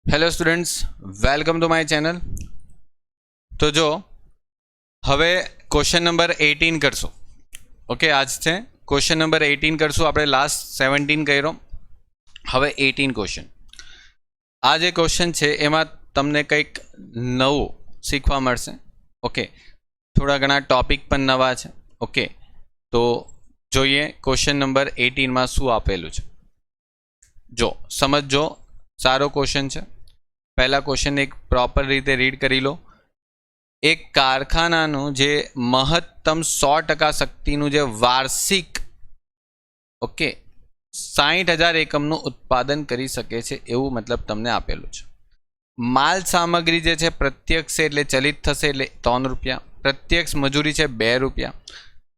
Hello students, welcome to my channel. તો જો હવે ક્વેશ્ચન નંબર 18 કરશું. ઓકે, આજ છે ક્વેશ્ચન નંબર 18 કરશું. આપણે લાસ્ટ 17 કર્યો, હવે 18 ક્વેશ્ચન. આ જે ક્વેશ્ચન છે એમાં તમને કંઈક નવું શીખવા મળશે. ઓકે, થોડા ઘણા ટોપિક પણ નવા છે. ઓકે, તો જોઈએ ક્વેશ્ચન નંબર 18માં શું આપેલું છે. જો સમજો, સારો ક્વેશ્ચન છે. પહેલા ક્વેશ્ચન એક પ્રોપર રીતે રીડ કરી લો. એક કારખાનાનું જે મહત્તમ 100% શક્તિનું જે વાર્ષિક 60,000 એકમનું ઉત્પાદન કરી શકે છે એવું મતલબ તમને આપેલું છે. માલ સામગ્રી જે છે પ્રત્યક્ષ છે એટલે ચલિત થશે એટલે 3 રૂપિયા, પ્રત્યક્ષ મજૂરી છે 2 રૂપિયા.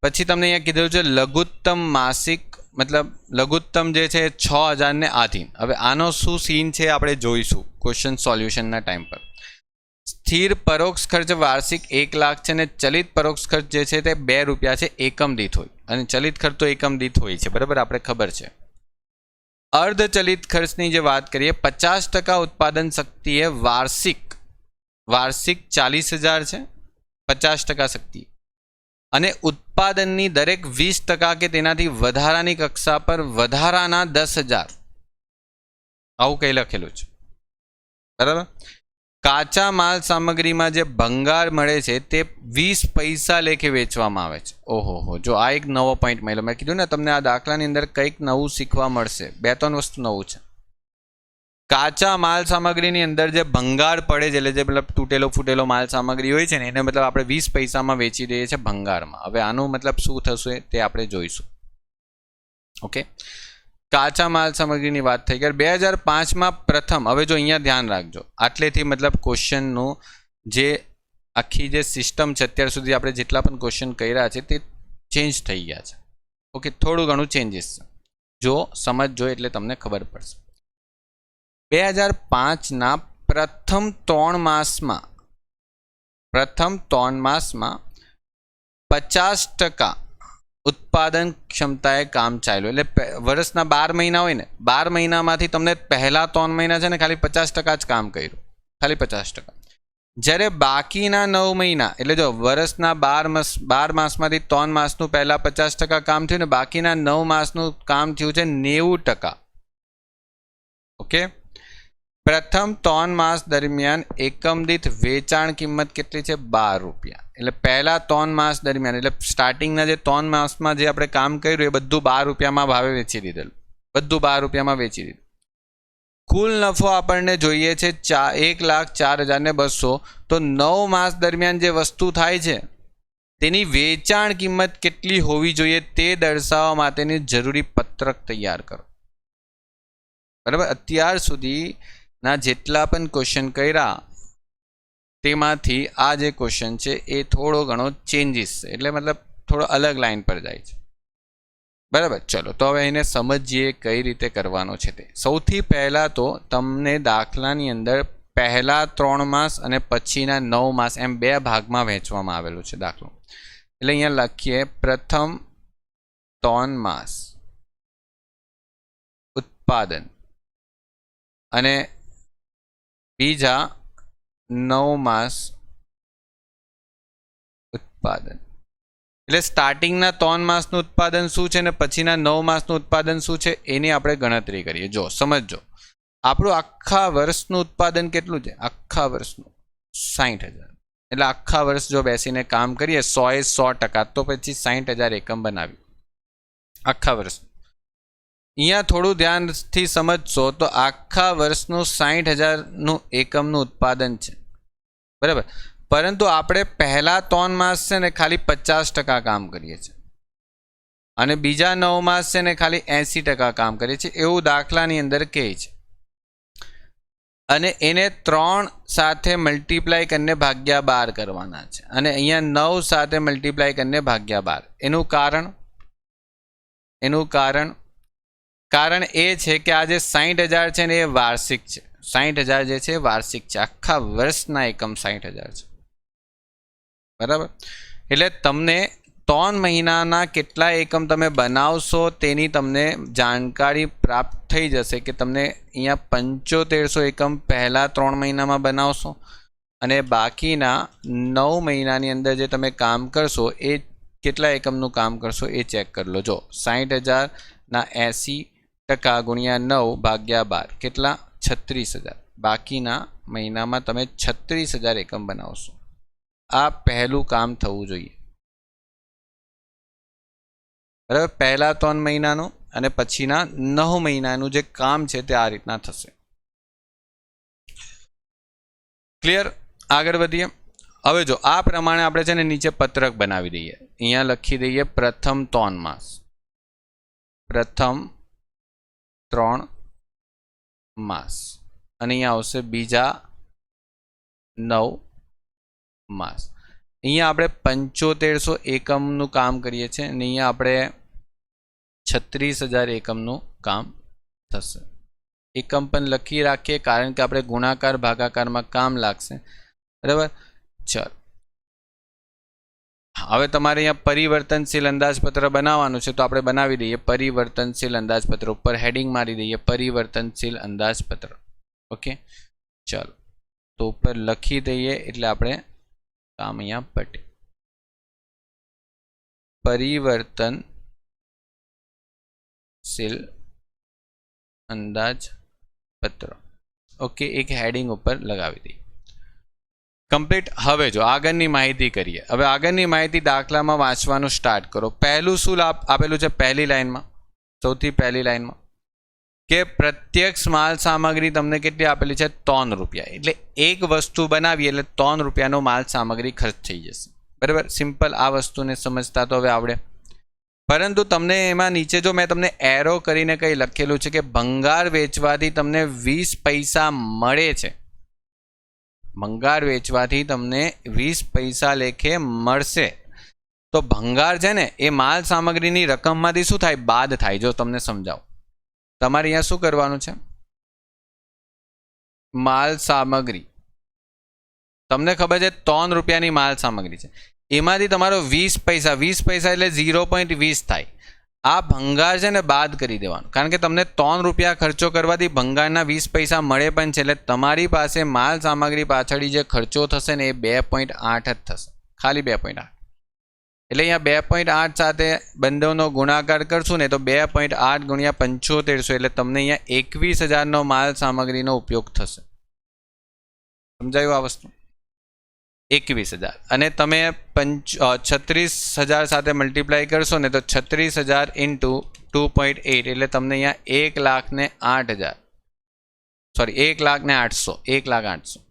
પછી તમને અહીંયા કીધેલું છે લઘુત્તમ માસિક મતલબ લઘુત્તમ જે છે 6,000 ને આધીન. હવે આનો શું સીન છે આપણે જોઈશું ક્વેશ્ચન સોલ્યુશનના ટાઈમ પર. સ્થિર પરોક્ષ ખર્ચ વાર્ષિક 1 લાખ છે અને ચલિત પરોક્ષ ખર્ચ જે છે તે 2 રૂપિયા છે એકમ દીઠ હોય, અને ચલિત ખર્ચ તો એકમ દીઠ હોય છે, બરાબર, આપણે ખબર છે. અર્ધચલિત ખર્ચની જે વાત કરીએ 50% ઉત્પાદન શક્તિએ વાર્ષિક 40,000 છે 50% શક્તિ, અને ઉત્પાદનની દરેક 20% કે તેનાથી વધારાની કક્ષા પર વધારાના 10,000, આવું કંઈ લખેલું છે, બરાબર. કાચા માલ સામગ્રીમાં જે ભંગાર મળે છે તે 20 પૈસા લેખે વેચવામાં આવે છે. ઓહો, જો આ એક નવો પોઈન્ટ મળ્યો. મેં કીધું ને તમને આ દાખલાની અંદર કંઈક નવું શીખવા મળશે. 2-3 વસ્તુ નવું છે. કાચા માલ સામગ્રીની અંદર જે ભંગાર પડે છે એટલે જે મતલબ તૂટેલો ફૂટેલો માલ સામગ્રી હોય છે ને એને મતલબ આપણે 20 પૈસામાં વેચી દઈએ છીએ ભંગારમાં. હવે આનું મતલબ શું થશે તે આપણે જોઈશું. ઓકે, કાચા માલ સામગ્રીની વાત થઈ ગઈ. 2005માં પ્રથમ, હવે જો અહીંયા ધ્યાન રાખજો, આટલેથી મતલબ ક્વેશ્ચનનું જે આખી જે સિસ્ટમ છે અત્યાર સુધી આપણે જેટલા પણ ક્વેશ્ચન કર્યા છે તે ચેન્જ થઈ ગયા છે. ઓકે, થોડું ઘણું ચેન્જીસ છે. જો સમજજો એટલે તમને ખબર પડશે. 2005ના પ્રથમ 3 માસમાં 50% ઉત્પાદન ક્ષમતાએ કામ ચાલ્યું. એટલે વર્ષના 12 મહિના હોય ને, 12 મહિનામાંથી તમને પહેલા 3 મહિના છે ને ખાલી 50% જ કામ કર્યું, ખાલી 50%. જ્યારે બાકીના 9 મહિના, એટલે જો વર્ષના 12 માસમાંથી 3 માસનું પહેલા 50% કામ થયું ને બાકીના 9 માસનું કામ થયું છે 90%. ઓકે, પ્રથમ 3 માસ દરમિયાન એકમ દીઠ વેચાણ કિંમત કેટલી છે? 12 રૂપિયા. એટલે પહેલા 3 માસ દરમિયાન, એટલે સ્ટાર્ટિંગના જે 3 માસમાં જે આપણે કામ કર્યું એ બધું 12 રૂપિયામાં ભાવે વેચી દીધેલું, બધું 12 રૂપિયામાં વેચી દીધું. કુલ નફો આપણને જોઈએ છે 1,04,200. તો 9 માસ દરમિયાન જે વસ્તુ થાય છે તેની વેચાણ કિંમત કેટલી હોવી જોઈએ તે દર્શાવવા માટેની જરૂરી પત્રક તૈયાર કરો. બરાબર, અત્યાર સુધીના જેટલા પણ ક્વેશ્ચન કર્યા તેમાંથી આ જે ક્વેશ્ચન છે એ થોડો ઘણો ચેન્જીસ છે, એટલે મતલબ થોડો અલગ લાઈન પર જાય છે. બરાબર, ચલો તો હવે એને સમજીએ કઈ રીતે કરવાનો છે તે. સૌથી પહેલાં તો તમને દાખલાની અંદર પહેલા 3 માસ અને પછીના 9 માસ એમ 2 ભાગમાં વહેંચવામાં આવેલું છે દાખલો. એટલે અહીંયા લખીએ પ્રથમ 3 માસ ઉત્પાદન અને બીજા 9 માસ ઉત્પાદન. એટલે સ્ટાર્ટિંગના 3 માસનું ઉત્પાદન શું છે ને પછીના 9 માસનું ઉત્પાદન શું છે એની આપણે ગણતરી કરીએ. જો સમજો, આપણું આખા વર્ષનું ઉત્પાદન કેટલું છે? આખા વર્ષનું 60,000. એટલે આખા વર્ષ જો બેસીને કામ કરીએ 100% તો પછી 60,000 એકમ બનાવ્યું આખા વર્ષનું. અહીંયા થોડું ધ્યાનથી સમજશો તો આખા વર્ષનું 60,000નું એકમનું ઉત્પાદન છે, બરાબર. પરંતુ આપણે પહેલા 3 માસ છે ને ખાલી 50% કામ કરીએ છીએ અને બીજા 9 માસ છે ને ખાલી 80% કામ કરીએ છીએ એવું દાખલાની અંદર કહે છે. અને એને 3 સાથે મલ્ટીપ્લાય કરીને ભાગ્યા 12 કરવાના છે અને અહીંયા 9 સાથે મલ્ટીપ્લાય કરીને ભાગ્યા 12. એનું કારણ એ છે કે આ જે 60,000 છે ને એ વાર્ષિક છે. 60,000 જે છે એ વાર્ષિક છે, આખા વર્ષના એકમ 60,000 છે, બરાબર. એટલે તમને 3 મહિનાના કેટલા એકમ તમે બનાવશો તેની તમને જાણકારી પ્રાપ્ત થઈ જશે કે તમને અહીંયા 7500 એકમ પહેલા 3 મહિનામાં બનાવશો અને બાકીના 9 મહિનાની અંદર જે તમે કામ કરશો એ કેટલા એકમનું કામ કરશો એ ચેક કરી લો. જો 60,000 ના 80% ગુણ્યા 9 ભાગ્યા 12 કેટલા 36,000. બાકીના મહિનામાં તમે 36,000 એકમ બનાવશો. આ પહેલું કામ થવું જોઈએ, બરાબર. પહેલા 3 મહિનાનું અને પછીના 9 મહિનાનું જે કામ છે તે આ રીતના થશે. ક્લિયર? આગળ વધીએ. હવે જો આ પ્રમાણે આપણે છે ને નીચે પત્રક બનાવી દઈએ. અહીંયા લખી દઈએ પ્રથમ 3 માસ, પ્રથમ 3 માસ, અને અહીંયા આવશે બીજા 9 માસ. અહીંયા આપણે 7500 એકમનું કામ કરીએ છીએ અને અહીંયા આપણે 36,000 એકમનું કામ થશે. એકમ પણ લખી રાખીએ કારણ કે આપણે ગુણાકાર ભાગાકારમાં કામ લાગશે, બરાબર. ચાલો, હવે તમારે અહીંયા પરિવર્તનશીલ અંદાજપત્ર બનાવવાનું છે તો આપણે બનાવી દઈએ પરિવર્તનશીલ અંદાજપત્ર. ઉપર હેડિંગ મારી દઈએ પરિવર્તનશીલ અંદાજપત્ર. ઓકે, ચાલો તો ઉપર લખી દઈએ એટલે આપણે કામ અહીંયા પટે. પરિવર્તનશીલ અંદાજપત્ર. ઓકે, એક હેડિંગ ઉપર લગાવી દઈએ. કમ્પ્લીટ. હવે જો આગળની માહિતી કરીએ. હવે આગળની માહિતી દાખલામાં વાંચવાનું સ્ટાર્ટ કરો. પહેલું શું આપેલું છે? પહેલી લાઈનમાં, સૌથી પહેલી લાઈનમાં કે પ્રત્યક્ષ માલ સામગ્રી તમને કેટલી આપેલી છે? 3 રૂપિયા. એટલે એક વસ્તુ બનાવીએ એટલે 3 રૂપિયાનો માલ સામગ્રી ખર્ચ થઈ જશે, બરાબર. સિમ્પલ. આ વસ્તુને સમજતા તો હવે આવડે. પરંતુ તમને એમાં નીચે જો મેં તમને એરો કરીને કંઈ લખેલું છે કે ભંગાર વેચવાથી તમને 20 પૈસા મળે છે. ભંગાર વેચવાથી તમને 20 પૈસા લેખે મળશે. તો ભંગાર છે ને એ માલ સામગ્રીની રકમમાંથી શું થાય? બાદ થાય. જો તમને સમજાવું, તમારે અહીંયા શું કરવાનું છે? માલ સામગ્રી તમને ખબર છે 3 રૂપિયાની માલ સામગ્રી છે, એમાંથી તમારો 20 પૈસા, 20 પૈસા એટલે 0.20 થાય. આ ભંગાર છે ને બાદ કરી દેવાનું, કારણ કે તમને 3 રૂપિયા ખર્ચો કરવાથી ભંગારના 20 પૈસા મળે પણ છે. એટલે તમારી પાસે માલ સામગ્રી પાછળ જે ખર્ચો થશે ને એ 2.8 જ થશે, ખાલી 2.8. એટલે અહીંયા 2.8 સાથે બંનેનો ગુણાકાર કરશું ને તો 2.8 ગુણ્યા 7500 એટલે તમને અહીંયા 21,000નો માલ સામગ્રીનો ઉપયોગ થશે. સમજાયું આ વસ્તુ? 21,000 અને તમે 36,000 સાથે મલ્ટીપ્લાય કરશો ને તો 36,000 ઇન્ટુ 2.8 એટલે તમને અહીંયા 1,08,000 સોરી 1,08,000 1,08,000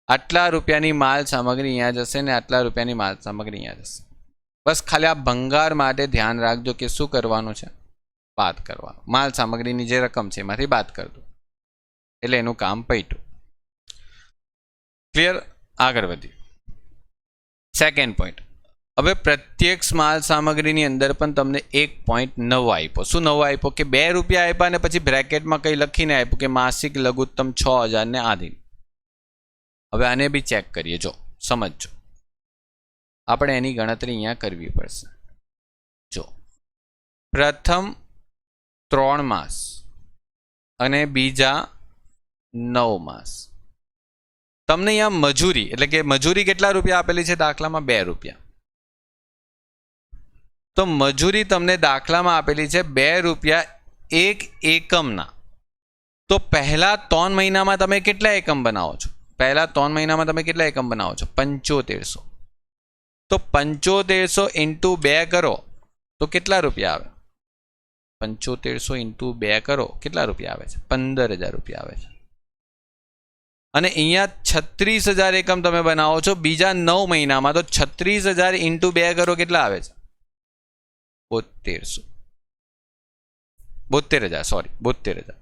આટલા રૂપિયાની માલ સામગ્રી અહીંયા જશે ને આટલા રૂપિયાની માલ સામગ્રી અહીંયા જશે. બસ ખાલી આ ભંગાર માટે ધ્યાન રાખજો કે શું કરવાનું છે? બાદ કરવાનું. માલ સામગ્રીની જે રકમ છે એમાંથી બાદ કરી દો એટલે એનું કામ પૈટું. ક્લિયર? આગળ વધીએ. Second point. હવે પ્રત્યક્ષ માલ સામગ્રીની અંદર પણ તમને એક પોઈન્ટ નવો આપ્યો. શું નવો આપ્યો? કે 2 રૂપિયા આપ્યા અને પછી બ્રેકેટમાં કંઈ લખીને આપ્યું કે માસિક લઘુત્તમ 6,000 ને આધીન. હવે આને બી ચેક કરીએ. જો સમજજો, આપણે એની ગણતરી અહીંયા કરવી પડશે. જો પ્રથમ 3 માસ અને બીજા 9 માસ તમને અહીંયા મજૂરી એટલે કે મજૂરી કેટલા રૂપિયા આપેલી છે દાખલામાં? 2 રૂપિયા. તો મજૂરી તમને દાખલામાં આપેલી છે 2 રૂપિયા એક એકમના. તો પહેલા 3 મહિનામાં તમે કેટલા એકમ બનાવો છો? પહેલા 3 મહિનામાં તમે કેટલા એકમ બનાવો છો? 7500. તો 7500 ઇન્ટુ 2 કરો તો કેટલા રૂપિયા આવે? 7500 ઇન્ટુ 2 કરો કેટલા રૂપિયા આવે છે? 15,000 રૂપિયા આવે છે. અને અહીંયા 36,000 એકમ તમે બનાવો છો બીજા 9 મહિનામાં. તો 36,000 ઇન્ટુ 2 કરો કેટલા આવે છે? 72,000 સોરી 72,000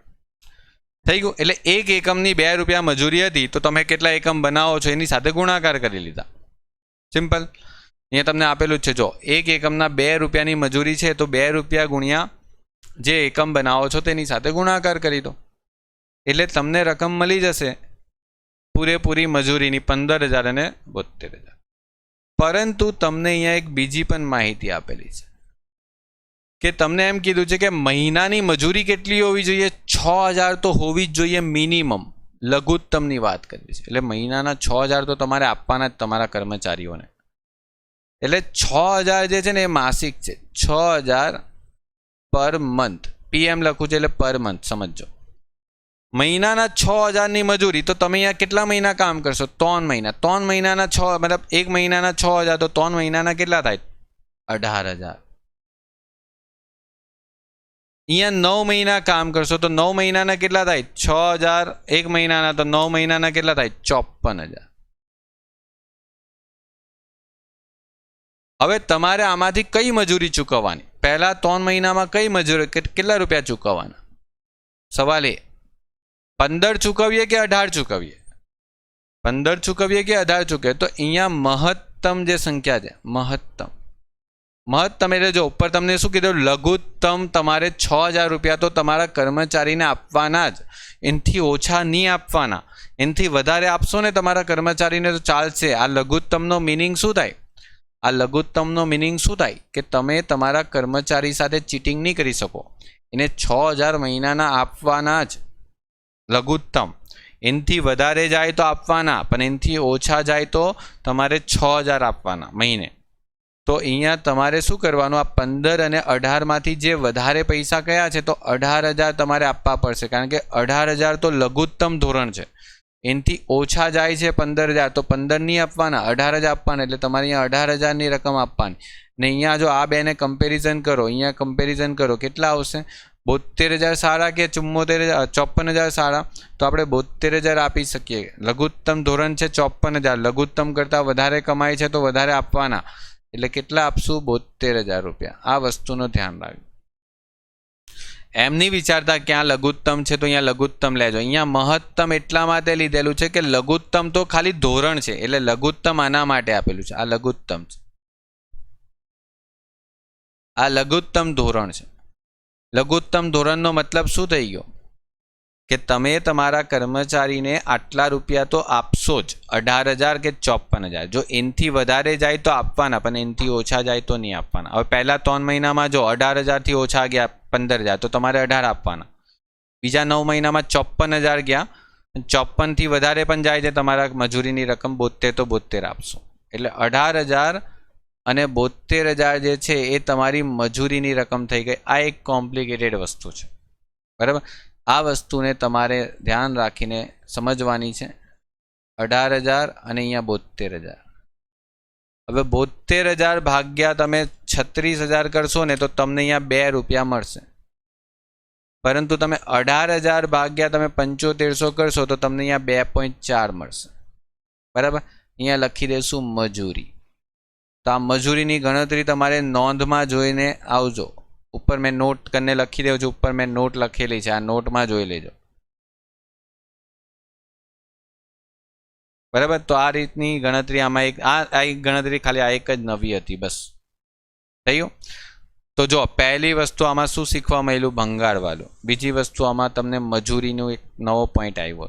થઈ ગયું. એટલે એક એકમની 2 રૂપિયા મજૂરી હતી તો તમે કેટલા એકમ બનાવો છો એની સાથે ગુણાકાર કરી લીધા. સિમ્પલ. અહીંયા તમને આપેલું જ છે. જો એક એકમના 2 રૂપિયાની મજૂરી છે તો 2 રૂપિયા ગુણ્યા જે એકમ બનાવો છો તેની સાથે ગુણાકાર કરી દો એટલે તમને રકમ મળી જશે પૂરેપૂરી મજૂરીની 15,000 અને 72,000. પરંતુ તમને અહીંયા એક બીજી પણ માહિતી આપેલી છે કે તમને એમ કીધું છે કે મહિનાની મજૂરી કેટલી હોવી જોઈએ? 6000 તો હોવી જ જોઈએ મિનિમમ. લઘુત્તમની વાત કરી છે એટલે મહિનાના 6000 તો તમારે આપવાના જ તમારા કર્મચારીઓને. એટલે 6000 જે છે ને એ માસિક છે. 6000 પર મંથ, PM લખું છે એટલે પર મંથ સમજો. મહિનાના 6000ની મજૂરી, તો તમે અહીંયા કેટલા મહિના કામ કરશો? 3 મહિના. 3 મહિનાના 6 મતલબ એક મહિનાના 6000 તો 3 મહિનાના કેટલા થાય? 18000. અહીંયા 9 મહિના કામ કરશો તો 9 મહિનાના કેટલા થાય? 6000. એક મહિનાના તો 9 મહિનાના કેટલા થાય? 54000. હવે તમારે આમાંથી કઈ મજૂરી ચૂકવવાની? પહેલા 3 મહિનામાં કઈ મજૂરી, કેટલા રૂપિયા ચૂકવવાના? સવાલ એ 15 ચૂકવીએ કે 18 ચૂકવીએ? 15 ચૂકવીએ કે 18 ચૂકવીએ? તો અહીંયા મહત્તમ જે સંખ્યા છે, મહત્તમ એટલે જો ઉપર તમને શું કીધું? લઘુત્તમ તમારે 6000 રૂપિયા તો તમારા કર્મચારીને આપવાના જ, એનાથી ઓછા નહીં આપવાના. એનાથી વધારે આપશો ને તમારા કર્મચારીને તો ચાલશે. આ લઘુત્તમનો મિનિંગ શું થાય? આ લઘુત્તમનો મિનિંગ શું થાય? કે તમે તમારા કર્મચારી સાથે ચીટિંગ નહીં કરી શકો. એને 6000 મહિનાના આપવાના જ લઘુત્તમ. એનાથી વધારે જાય તો આપવાના, પણ એનાથી ઓછા જાય તો તમારે 6000 આપવાના મહિને. તો અહીંયા તમારે શું કરવાનું? આ 15 અને 18માંથી જે વધારે પૈસા કયા છે? તો 18000 તમારે આપવા પડશે, કારણ કે 18000 તો લઘુત્તમ ધોરણ છે. એનાથી ઓછા જાય છે 15000 તો 15 નહીં આપવાના, 18000 આપવાના. એટલે તમારે અહીંયા 18000ની રકમ આપવાની. ને અહીંયા જો આ બેને કમ્પેરિઝન કરો, અહીંયા કમ્પેરિઝન કરો, કેટલા આવશે? 72000 સારા કે 54000 સારા? તો આપણે 72000 આપી શકીએ. લઘુત્તમ ધોરણ છે 54000, લઘુત્તમ કરતાં વધારે કમાય છે તો વધારે આપવાના. એટલે કેટલા આપશું? 72000 રૂપિયા. આ વસ્તુનું ધ્યાન રાખજો. એમ નહીં વિચારતા ક્યાં લઘુત્તમ છે તો અહીંયા લઘુત્તમ લેજો. અહીંયા મહત્તમ એટલા માટે લીધેલું છે કે લઘુત્તમ તો ખાલી ધોરણ છે, એટલે લઘુત્તમ આના માટે આપેલું છે. આ લઘુત્તમ છે, આ લઘુત્તમ ધોરણ છે. લઘુત્તમ ધોરણનો મતલબ શું થઈ ગયો? કે તમે તમારા કર્મચારીને આટલા રૂપિયા તો આપશો જ, 18000 કે 54000. જો એનાથી વધારે જાય તો આપવાના, પણ એનાથી ઓછા જાય તો નહીં આપવાના. હવે પહેલા 3 મહિનામાં જો 18000થી ઓછા ગયા 15000 તો તમારે 18 આપવાના. બીજા 9 મહિનામાં 54000 ગયા, 54થી વધારે પણ જાય છે તમારા મજૂરીની રકમ 72 તો 72 આપશો. એટલે 18000 અને 72000 જે છે એ તમારી મજૂરીની રકમ થઈ ગઈ. આ એક કોમ્પ્લિકેટેડ વસ્તુ છે, બરાબર? આ વસ્તુને તમારે ધ્યાન રાખીને સમજવાની છે. 18000 અને અહીંયા 72000. હવે 72000 ભાગ્યા તમે 36000 કરશો ને તો તમને અહીંયા 2 રૂપિયા મળશે. પરંતુ તમે 18000 ભાગ્યા તમે 7500 કરશો તો તમને અહીંયા 2.4 મળશે, બરાબર? અહીંયા લખી દઈશું મજૂરી. તો આ મજૂરીની ગણતરી તમારે નોંધમાં જોઈને આવજો. ઉપર મેં નોટ કરીને લખી દઉં છું, ઉપર મેં નોટ લખેલી છે, આ નોટમાં જોઈ લેજો, બરાબર? તો આ રીતની ગણતરી આમાં એક આ એક ગણતરી ખાલી આ એક જ નવી હતી, બસ થયું. તો જો પહેલી વસ્તુ આમાં શું શીખવા મળ્યું? ભંગારવાળું. બીજી વસ્તુ આમાં તમને મજૂરીનો એક નવો પોઈન્ટ આવ્યો,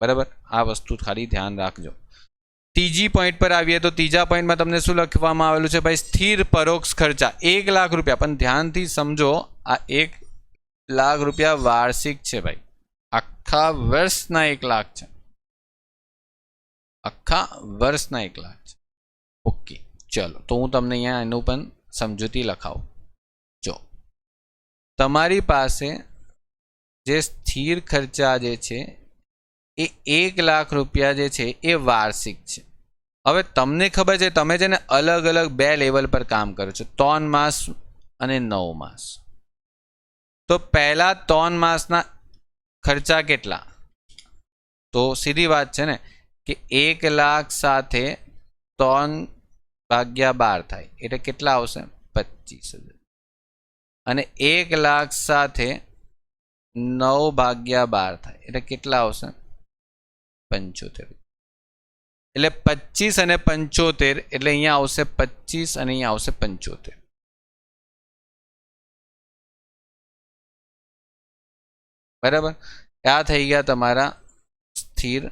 બરાબર? આ વસ્તુ ખાલી ધ્યાન રાખજો. ત્રીજી પોઈન્ટ પર આવીએ તો ત્રીજા પોઈન્ટમાં તમને શું લખવામાં આવેલું છે? ભાઈ સ્થિર પરોક્ષ ખર્ચા 1 લાખ રૂપિયા. પણ ધ્યાનથી સમજો, આ 1 લાખ રૂપિયા વાર્ષિક છે ભાઈ, આખા વર્ષના 1 લાખ છે, આખા વર્ષના 1 લાખ છે. ઓકે, ચલો તો હું તમને અહીંયા એનું પણ સમજૂતી લખાવું. જો તમારી પાસે જે સ્થિર ખર્ચા જે છે એ 1 લાખ રૂપિયા જે છે એ વાર્ષિક છે. હવે તમને ખબર છે, તમે છે ને અલગ અલગ 2 લેવલ પર કામ કરો છો, 3 માસ અને 9 માસ. તો પહેલા 3 માસના ખર્ચા કેટલા? તો સીધી વાત છે ને કે 1 લાખ સાથે 3/12 થાય એટલે કેટલા આવશે? 25000. અને 1 લાખ સાથે 9/12 થાય એટલે કેટલા આવશે? 75. એટલે 25 અને 75 એટલે અહીંયા આવશે 25 અને અહીંયા આવશે 75, બરાબર? આ થઈ ગયા તમારા સ્થિર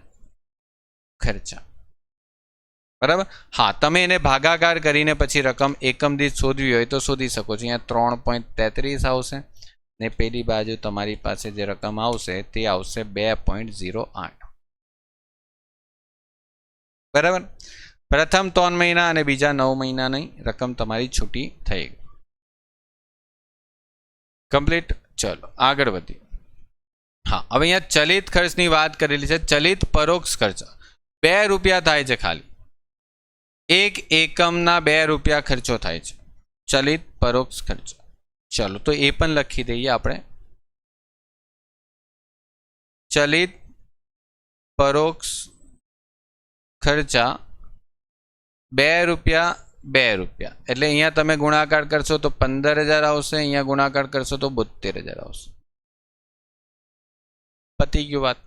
ખર્ચા. બરાબર. હા, તમે એને ભાગાકાર કરીને પછી રકમ એકમ દીઠ શોધવી હોય તો શોધી શકો છો. અહીંયા 3.33 આવશે ને પેલી બાજુ તમારી પાસે જે રકમ આવશે તે આવશે 2.08. બરાબર. પ્રથમ 3 મહિના અને બીજા 9 મહિનાની રકમ તમારી છૂટી થઈ ગઈ. કમ્પ્લીટ. ચલો આગળ વધીએ. હા, હવે અહીંયા ચલિત ખર્ચની વાત કરેલી છે. ચલિત પરોક્ષ ખર્ચ 2 રૂપિયા થાય છે. ખાલી 1 એકમના 2 રૂપિયા ખર્ચો થાય છે. ચલિત પરોક્ષ ખર્ચ. ચલો તો એ પણ લખી દઈએ આપણે. ચલિત પરોક્ષ ખર્ચા 2 રૂપિયા 2 રૂપિયા એટલે અહીંયા તમે ગુણાકાર કરશો તો 15,000 આવશે. અહીંયા ગુણાકાર કરશો તો 72,000 આવશે. પતી ગયું વાત.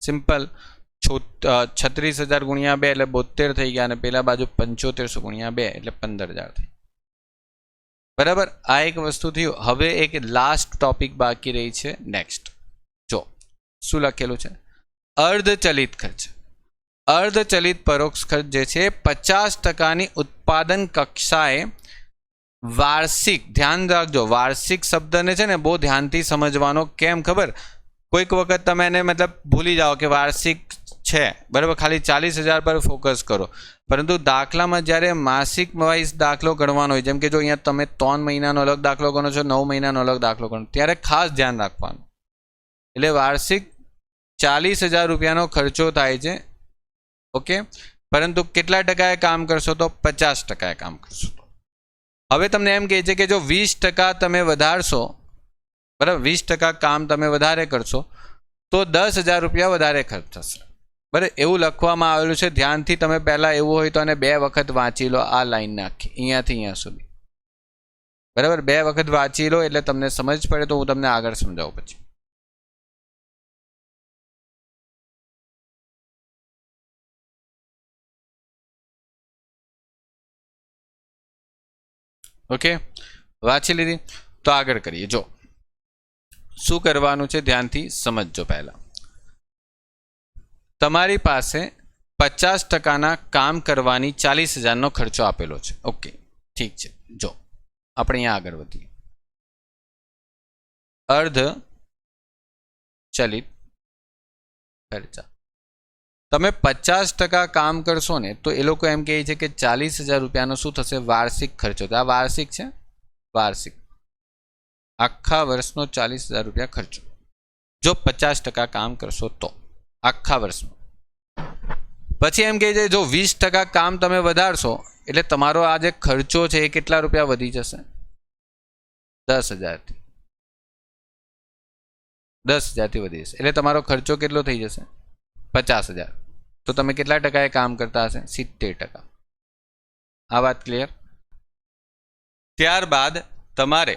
સિમ્પલ. 36,000 ગુણ્યા 2 એટલે 72 થઈ ગયા અને પેલા બાજુ 7500 ગુણ્યા 2 એટલે 15,000 થઈ. બરાબર. આ એક વસ્તુ થયું. હવે એક લાસ્ટ ટોપિક બાકી રહી છે. નેક્સ્ટ જો શું લખેલું છે. અર્ધચલિત ખર્ચ. અર્ધચલિત પરોક્ષ ખર્ચ જે છે 50%ની ઉત્પાદન કક્ષાએ વાર્ષિક, ધ્યાન રાખજો વાર્ષિક શબ્દને છે ને બહુ ધ્યાનથી સમજવાનો. કેમ ખબર, કોઈક વખત તમે એને મતલબ ભૂલી જાઓ કે વાર્ષિક છે, બરાબર, ખાલી 40,000 પર ફોકસ કરો. પરંતુ દાખલામાં જ્યારે માસિક વાઇઝ દાખલો ગણવાનો હોય, જેમ કે જો અહીંયા તમે 3 મહિનાનો અલગ દાખલો ગણો છો, 9 મહિનાનો અલગ દાખલો ગણો, ત્યારે ખાસ ધ્યાન રાખવાનું. એટલે વાર્ષિક 40,000 રૂપિયાનો ખર્ચો થાય છે. ઓકે, પરંતુ કેટલા ટકાએ કામ કરશો તો 50% કામ કરશો. હવે તમને એમ કહે છે કે જો 20% તમે વધારશો, બરાબર, 20% કામ તમે વધારે કરશો તો 10,000 રૂપિયા વધારે ખર્ચ થશે. બરાબર, એવું લખવામાં આવેલું છે. ધ્યાનથી તમે પહેલાં એવું હોય તો અને 2 વખત વાંચી લો આ લાઈન નાખી અહીંયાથી અહીંયા સુધી. બરાબર, 2 વખત વાંચી લો એટલે તમને સમજ પડે. તો હું તમને આગળ સમજાવું પછી. ઓકે, વાંચી લીધી. તો આગળ કરીએ. જો શું કરવાનું છે ધ્યાનથી સમજજો. પહેલા તમારી પાસે 50%ના કામ કરવાની 40,000નો ખર્ચો આપેલો છે. ઓકે, ઠીક છે. જો આપણે અહીંયા આગળ વધીએ. અર્ધ ચલિત ખર્ચા. તમે 50% કામ કરશો ને તો એ લોકો એમ કહે છે કે 40,000 રૂપિયાનો શું થશે વાર્ષિક ખર્ચો. તો આ વાર્ષિક છે. વાર્ષિક આખા વર્ષનો 40,000 રૂપિયા ખર્ચો જો 50% કામ કરશો તો આખા વર્ષમાં. પછી એમ કહે છે જો 20% કામ તમે વધારશો એટલે તમારો આ જે ખર્ચો છે એ કેટલા રૂપિયા વધી જશે? 10,000 થી 10,000 વધી જશે. એટલે તમારો ખર્ચો કેટલો થઈ જશે? 50,000. તો તમે કેટલા ટકાએ કામ કરતા હશે? 70%. આ વાત ક્લિયર? ત્યારબાદ તમારે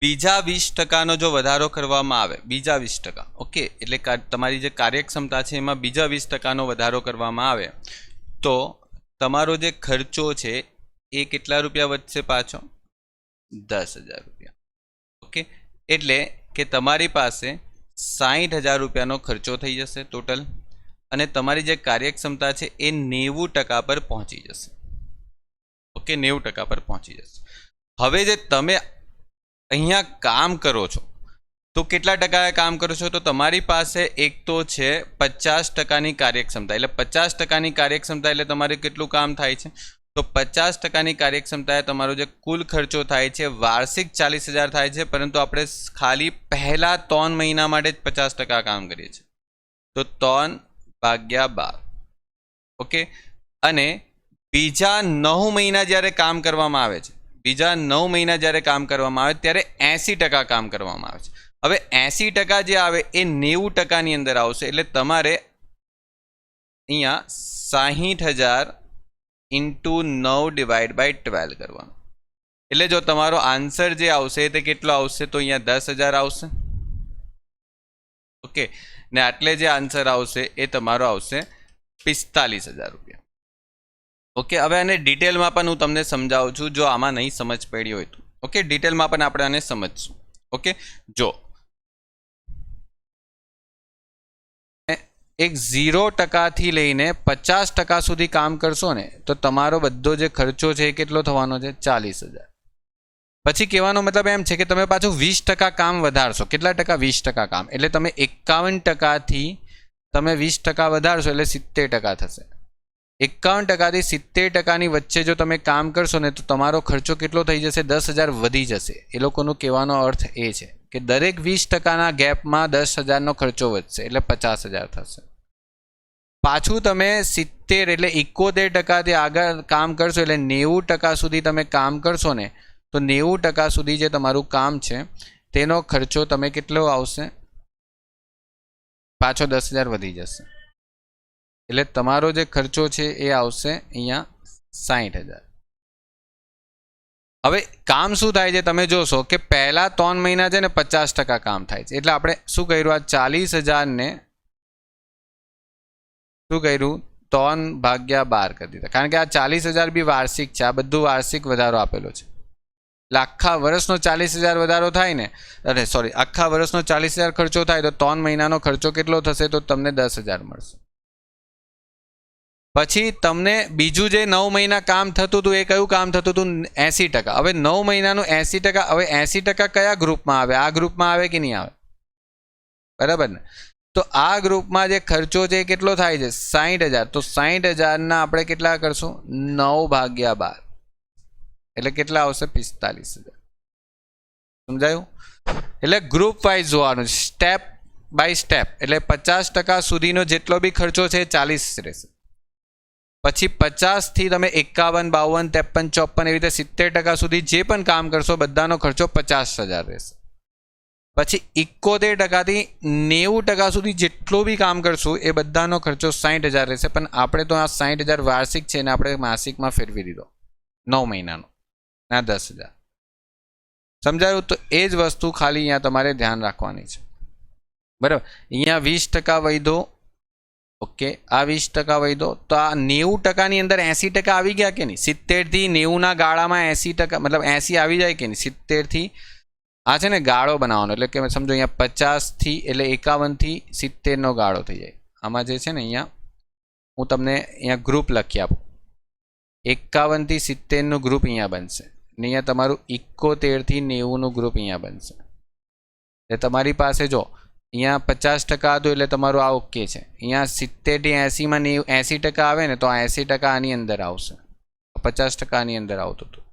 બીજા 20%નો જો વધારો કરવામાં આવે, બીજા 20%, ઓકે, એટલે તમારી જે કાર્યક્ષમતા છે એમાં બીજા 20%નો વધારો કરવામાં આવે તો તમારો જે ખર્ચો છે એ કેટલા રૂપિયા વધશે પાછો? 10,000 રૂપિયા. ઓકે, એટલે કે તમારી પાસે 60,000 રૂપિયાનો ખર્ચો થઈ જશે ટોટલ, અને તમારી જે કાર્યક્ષમતા છે એ 90% પર પહોંચી જશે. ઓકે, 90% પર પહોંચી જશે. હવે જે તમે અહીંયા કામ કરો છો તો કેટલા ટકાએ કામ કરો છો? તો તમારી પાસે એક તો છે 50%ની કાર્યક્ષમતા. એટલે 50%ની કાર્યક્ષમતા એટલે તમારે કેટલું કામ થાય છે? તો 50%ની કાર્યક્ષમતાએ તમારો જે કુલ ખર્ચો થાય છે વાર્ષિક 40,000 થાય છે, પરંતુ આપણે ખાલી પહેલા 3 મહિના માટે જ 50% કામ કરીએ છીએ. તો 3/12. ઓકે, અને બીજા 9 મહિના જ્યારે કામ કરવામાં આવે છે, બીજા 9 મહિના જ્યારે કામ કરવામાં આવે ત્યારે 80% કામ કરવામાં આવે છે. હવે 80% જે આવે એ 90%ની અંદર આવશે. એટલે તમારે અહીંયા 60,000 ઇન્ટુ 9/12 કરવાનું. એટલે જો તમારો આન્સર જે આવશે તે કેટલો આવશે? તો અહીંયા 10,000 આવશે. ઓકે, ને આટલે જે આન્સર આવશે એ તમારો આવશે 45,000 રૂપિયા. ઓકે, હવે આને ડિટેલમાં પણ હું તમને સમજાવું છું જો આમાં નહીં સમજ પડી હોય તો. ઓકે, ડિટેલમાં પણ આપણે આને સમજશું. ઓકે, જો એક 0% લઈને 50% સુધી કામ કરશો ને તો તમારો બધો જે ખર્ચો છે એ કેટલો થવાનો છે? 40,000. પછી કહેવાનો મતલબ એમ છે કે તમે પાછું 20% કામ વધારશો. કેટલા ટકા? 20% કામ. એટલે તમે 51%થી તમે 20% વધારશો એટલે 70% થશે. 51%થી 70%ની વચ્ચે જો તમે કામ કરશો ને તો તમારો ખર્ચો કેટલો થઈ જશે? 10,000 વધી જશે. એ લોકોનો કહેવાનો અર્થ એ છે કે દરેક 20%ના ગેપમાં 10,000નો ખર્ચો વધશે એટલે 50,000 થશે. પાછું તમે 70 એટલે 71%થી આગળ કામ કરશો એટલે 90% સુધી તમે કામ કરશો ને તો 90% સુધી જે તમારું કામ છે તેનો ખર્ચો તમે કેટલો આવશે? પાછો 10,000 વધી જશે. એટલે તમારો જે ખર્ચો છે એ આવશે અહીંયા 60,000. હવે કામ શું થાય છે તમે જોશો કે પહેલા 3 મહિના છે ને 50% કામ થાય છે. એટલે આપણે શું કર્યું? આ 40,000 ને શું કર્યું? 3/12 કરી દીધા. કારણ કે આ 40,000 બી વાર્ષિક છે. આ બધું વાર્ષિક વધારો આપેલો છે. એટલે આખા વર્ષનો 40,000 વધારો થાય ને, અરે સોરી, આખા વર્ષનો 40,000 ખર્ચો થાય તો 3 મહિનાનો ખર્ચો કેટલો થશે? તો તમને 10,000 મળશે. પછી તમને બીજું જે 9 મહિના કામ થતું હતું એ કયું કામ થતું હતું? 80%. હવે 9 મહિનાનું 80%. હવે 80% કયા ગ્રુપમાં આવે? આ ગ્રુપમાં આવે કે નહીં આવે? બરાબર ને? તો આ ગ્રુપમાં જે ખર્ચો છે એ કેટલો થાય છે? 60,000. તો 60,000ના આપણે કેટલા કરશું? 9/12 એટલે કેટલા આવશે? 45,000. સમજાયું? એટલે ગ્રુપ વાઇઝ જોવાનું, સ્ટેપ બાય સ્ટેપ. એટલે 50% સુધીનો જેટલો બી ખર્ચો છે 40 રહેશે. પછી 50થી તમે 51, 52, 53, 54 એવી રીતે 70% સુધી જે પણ કામ કરશો બધાનો ખર્ચો 50,000 રહેશે. પછી 71%થી 90% સુધી જેટલો બી કામ કરશું એ બધાનો ખર્ચો 60,000 રહેશે. પણ આપણે તો આ 60,000 વાર્ષિક છે ને આપણે માસિકમાં ફેરવી દીધો 9 મહિનાનો ના 10,000. સમજાયું? તો એ જ વસ્તુ ખાલી અહીંયા તમારે ધ્યાન રાખવાની છે. બરાબર? અહીંયા 20% વધ્યો. ઓકે, આ 20% વધ્યો તો આ 90%ની અંદર 80% આવી ગયા કે નહીં? 70થી 90ના ગાળામાં 80%, મતલબ 80 આવી જાય કે નહીં? 70થી આ છે ને ગાળો બનાવવાનો, એટલે કે સમજો અહીંયા 50થી એટલે 51થી 70નો ગાળો થઈ જાય. આમાં જે છે ને અહીંયા હું તમને અહીંયા ગ્રુપ લખી આપું. 51થી 70નું ગ્રુપ અહીંયા બનશે ને અહીંયા તમારું 71થી 90નું ગ્રુપ અહીંયા બનશે. એટલે તમારી પાસે જો અહીંયા 50% હતું એટલે તમારું આ ઓકે છે. અહીંયા 70થી 80માં 80% આવે ને તો આ 80% આની અંદર આવશે. 50% આની અંદર આવતું હતું.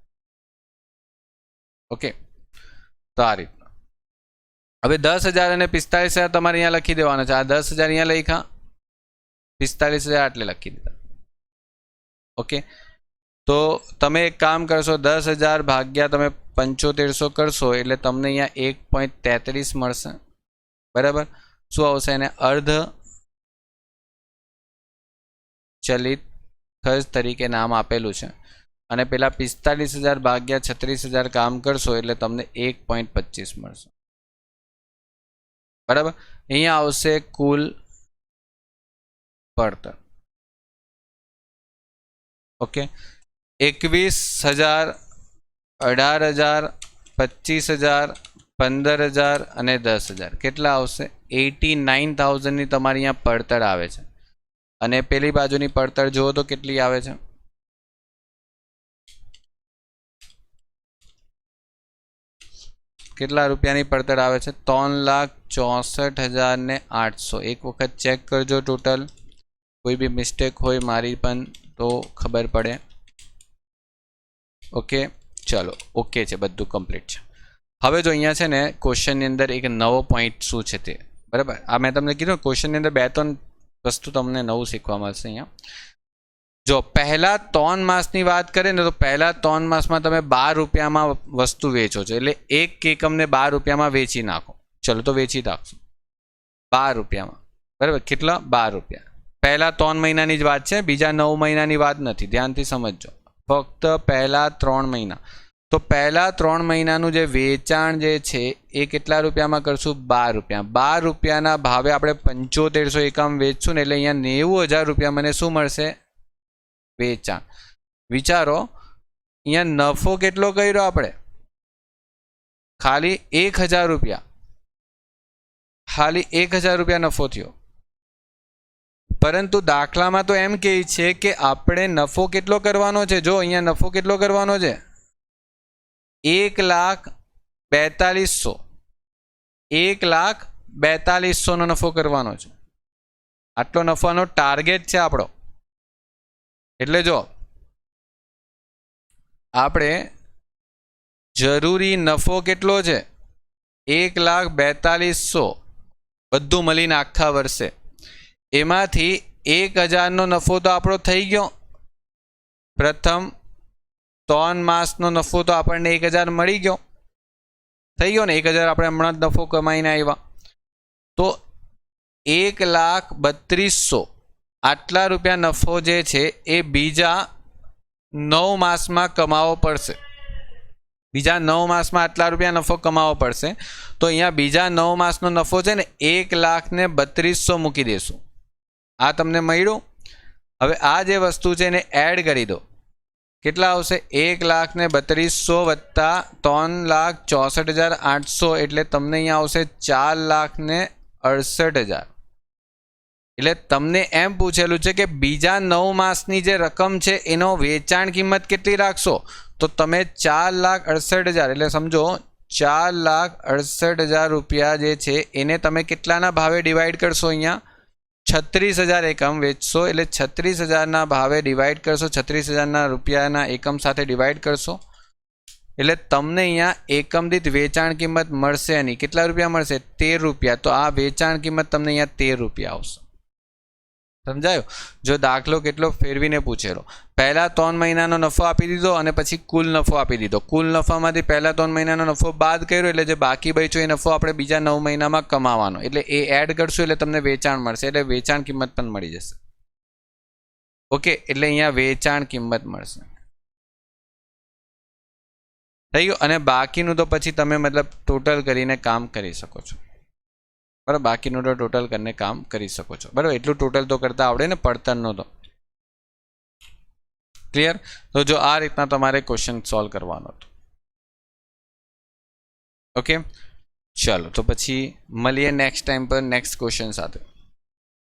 ઓકે, તો આ રીતના. હવે 10,000 અને 45,000 તમારે અહીંયા લખી દેવાના છે. આ 10,000 અહીંયા લખ્યા, 45,000 આટલે લખી દીધા. ઓકે, તો તમે એક કામ કરશો, 10,000 ભાગ્યા તમે 7500 કરશો એટલે તમને અહીંયા 1.33 મળશે. બરાબર? શું આવશે? એને અર્ધ ચલિત ખર્ચ તરીકે નામ આપેલું છે. અને પેલા 45,000 ભાગ્યા 36,000 કામ કરશો એટલે તમને 1.25 મળશે. બરાબર? અહીંયા આવશે કુલ પડતર. ઓકે, 21,000, 18,000, 25,000, 15,000 અને 10,000 કેટલા આવશે? 89,000ની તમારી અહીંયા પડતર આવે છે. અને પેલી બાજુની પડતર જુઓ તો કેટલી આવે છે? કેટલા રૂપિયાની પડતર આવે છે? 3,64,800. એક વખત ચેક કરજો ટોટલ, કોઈ બી મિસ્ટેક હોય મારી પણ તો ખબર પડે. ઓકે, ચલો, ઓકે છે, બધું કમ્પ્લીટ છે. હવે જો અહીંયા છે ને ક્વેશ્ચનની અંદર એક નવો પોઈન્ટ શું છે તે, બરાબર? આ મેં તમને કીધું ક્વેશ્ચનની અંદર 2-3 વસ્તુ તમને નવું શીખવા મળશે. અહીંયા જો પહેલા 3 માસની વાત કરીએ ને તો પહેલા 3 માસમાં તમે 12 રૂપિયામાં વસ્તુ વેચો છો એટલે એક એકમને 12 રૂપિયામાં વેચી નાખો. ચલો તો વેચી નાખશો 12 રૂપિયામાં. બરાબર? કેટલા? 12 રૂપિયા. પહેલા 3 મહિનાની જ વાત છે, બીજા 9 મહિનાની વાત નથી. ધ્યાનથી સમજજો, ફક્ત પહેલા 3 મહિના. તો પહેલા 3 મહિનાનું જે વેચાણ જે છે એ કેટલા રૂપિયામાં કરશું? 12 રૂપિયા. 12 રૂપિયાના ભાવે આપણે 7500 એકમ વેચશું ને એટલે અહીંયા 90,000 રૂપિયા મને શું મળશે? વેચાણ. વિચારો, અહીંયા નફો કેટલો કર્યો આપણે? ખાલી 1,000 રૂપિયા. ખાલી 1,000 રૂપિયા નફો થયો. પરંતુ દાખલામાં તો એમ કહે છે કે આપણે નફો કેટલો કરવાનો છે. જો અહીંયા નફો કેટલો કરવાનો છે, 1,42,000. 1,42,000 નો નફો કરવાનો છે. આટલો નફાનો ટાર્ગેટ છે આપણો. એટલે જો આપણે જરૂરી નફો કેટલો છે, 1,42,000 બધું મળીને આખા વર્ષે. એમાંથી 1,000નો નફો તો આપણો થઈ ગયો. પ્રથમ 3 માસનો નફો તો આપણને 1,000 મળી ગયો, થઈ ગયો ને. 1,000 આપણે હમણાં જ નફો કમાઈને આવ્યા. તો 1,32,000 આટલા રૂપિયા નફો જે છે એ બીજા 9 માસમાં કમાવો પડશે. બીજા 9 માસમાં આટલા રૂપિયા નફો કમાવો પડશે. તો અહીંયા બીજા 9 માસનો નફો છે ને 1,32,000 મૂકી દેશું. આ તમને મળ્યું. હવે આ જે વસ્તુ છે એને એડ કરી દો. કેટલા આવશે? 1,32,000 વત્તા 3,64,800 એટલે તમને અહીંયા આવશે 4,68,000. એટલે તમને એમ પૂછેલું છે કે બીજા 9 માસની જે રકમ છે એનો વેચાણ કિંમત કેટલી રાખશો? તો તમે 4,68,000 એટલે સમજો 4,68,000 રૂપિયા જે છે એને તમે કેટલાના ભાવે ડિવાઈડ કરશો? અહીંયા 36,000 એકમ વેચશો એટલે 36,000ના ભાવે ડિવાઈડ કરશો. 36,000ના રૂપિયાના એકમ સાથે ડિવાઈડ કરશો એટલે તમને અહીંયા એકમ દીઠ વેચાણ કિંમત મળશે. એની કેટલા રૂપિયા મળશે? 13 રૂપિયા. તો આ વેચાણ કિંમત તમને અહીંયા 13 રૂપિયા આવશે. સમજાયું? જો દાખલો કેટલો ફેરવીને પૂછેલો. પહેલા 3 મહિનાનો નફો આપી દીધો અને પછી કુલ નફો આપી દીધો. કુલ નફામાંથી પહેલા 3 મહિનાનો નફો બાદ કર્યો એટલે જે બાકી બચ્યો એ નફો આપણે બીજા 9 મહિનામાં કમાવાનો. એટલે એ એડ કરશું એટલે તમને વેચાણ મળશે. એટલે વેચાણ કિંમત પણ મળી જશે. ઓકે, એટલે અહીંયા વેચાણ કિંમત મળશે. થઈ ગયું. અને બાકીનું તો પછી તમે મતલબ ટોટલ કરીને કામ કરી શકો છો. બરાબર, બાકીનું તો ટોટલ કરીને કામ કરી શકો છો. બરાબર, એટલું ટોટલ તો કરતા આવડે ને પડતરનો તો. ક્લિયર? તો જો આ રીતના તમારે ક્વેશ્ચન સોલ્વ કરવાનો હતો. ઓકે, ચાલો તો પછી મળીએ નેક્સ્ટ ટાઈમ પર નેક્સ્ટ ક્વેશ્ચન સાથે.